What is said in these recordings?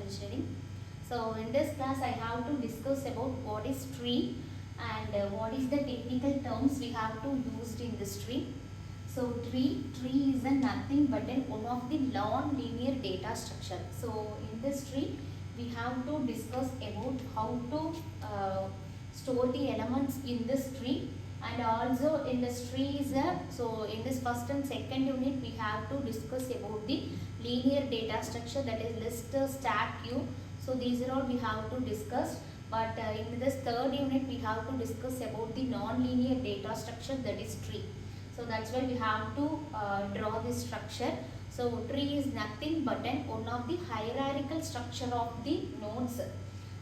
engineering. So in this class I have to discuss about what is tree and what is the technical terms we have to use in this tree. So tree is a nothing but one of the non-linear data structure. So in this tree we have to discuss about how to store the elements in this tree, and also in this tree is so in this first and second unit we have to discuss about the linear data structure, that is list, stack, queue. So these are all we have to discuss, but in this third unit we have to discuss about the non-linear data structure, that is tree. So that's why we have to draw this structure. So tree is nothing but one of the hierarchical structure of the nodes.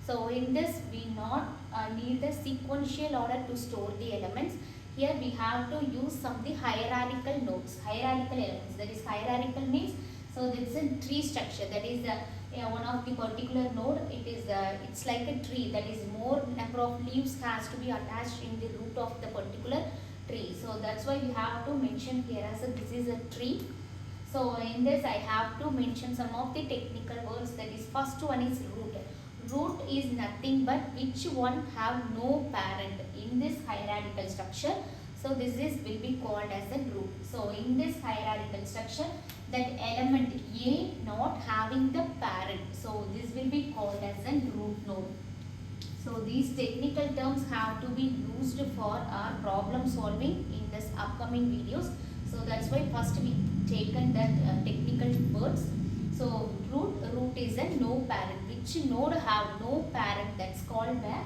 So in this we not need the sequential order to store the elements. Here we have to use some of the hierarchical nodes, hierarchical elements. That is, hierarchical means, so this is a tree structure, that is one of the particular node. It's like a tree, that is more number of leaves has to be attached in the root of the particular tree. So that's why we have to mention here as this is a tree. So in this I have to mention some of the technical words. That is, first one is root. Root is nothing but which one have no parent in this hierarchical structure. So this will be called as a root. So in this hierarchical structure, that element A not having the parent, so this will be called as a root node. So these technical terms have to be used for our problem solving in this upcoming videos. So that's why first we taken that technical words. So root is a no parent. Which node have no parent, that's called the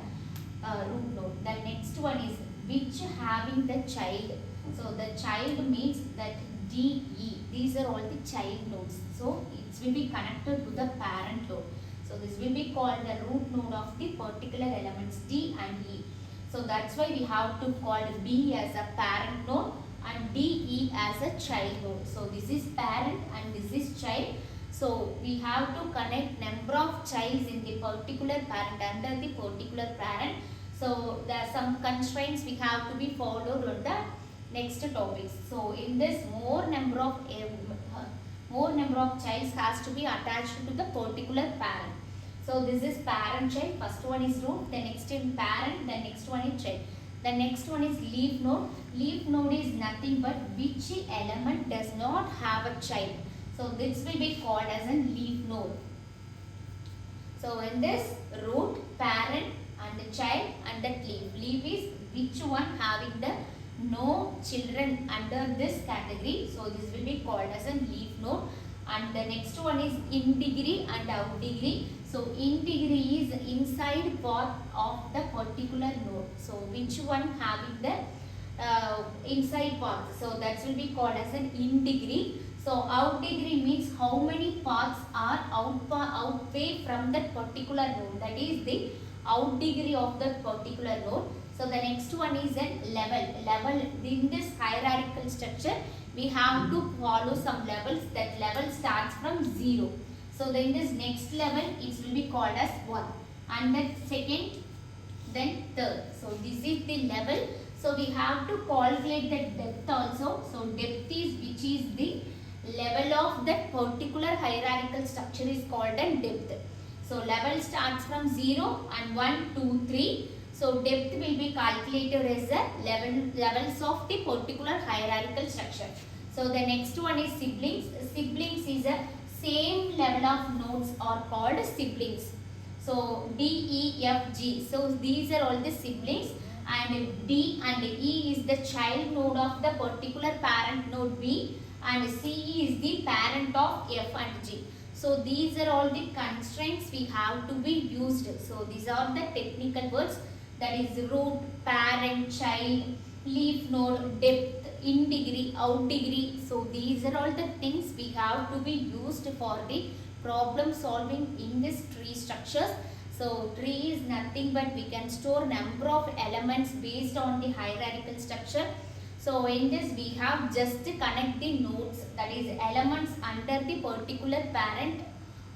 root node. The next one is which having the child. So the child means that D, E. These are all the child nodes. So it will be connected to the parent node. So this will be called the root node of the particular elements D and E. So that's why we have to call B as a parent node and DE as a child node. So this is parent and this is child. So we have to connect number of childs in the particular parent under the particular parent. So there are some constraints we have to be followed on the next topics. So in this more number of childs has to be attached to the particular parent. So this is parent child. First one is root, the next is parent, the next one is child. The next one is leaf node. Leaf node is nothing but which element does not have a child. So this will be called as a leaf node. So in this root, parent and the child and that leaf. Leaf is which one having the no children under this category. So this will be called as a leaf node. And the next one is in degree and out degree. So in degree is inside part of the particular node. So which one having the inside part. So that will be called as an in degree. So out degree means how many paths are outway from that particular node. That is the out degree of that particular node. So the next one is a level. Level in this hierarchical structure we have to follow some levels. That level starts from 0. So then this next level it will be called as 1. And then second, then third. So this is the level. So we have to calculate the depth also. So depth is which is the level of that particular hierarchical structure is called a depth. So level starts from 0 and 1, 2, 3. So depth will be calculated as the levels of the particular hierarchical structure. So the next one is siblings. Siblings is a same level of nodes are called siblings. So D, E, F, G. So these are all the siblings, and D and E is the child node of the particular parent node B, and C is the parent of F and G. So these are all the constraints we have to be used. So these are the technical words, that is root, parent, child, leaf node, depth, in degree, out degree. So these are all the things we have to be used for the problem solving in this tree structures. So tree is nothing but we can store number of elements based on the hierarchical structure. So in this we have just to connect the nodes, that is elements under the particular parent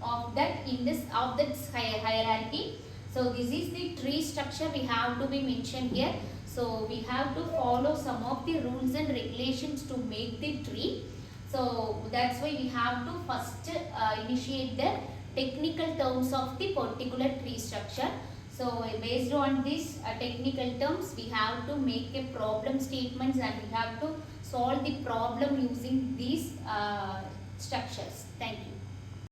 of that in this of this hierarchy. So this is the tree structure we have to be mentioned here. So we have to follow some of the rules and regulations to make the tree. So that's why we have to first initiate the technical terms of the particular tree structure. So based on these technical terms, we have to make a problem statements and we have to solve the problem using these structures. Thank you.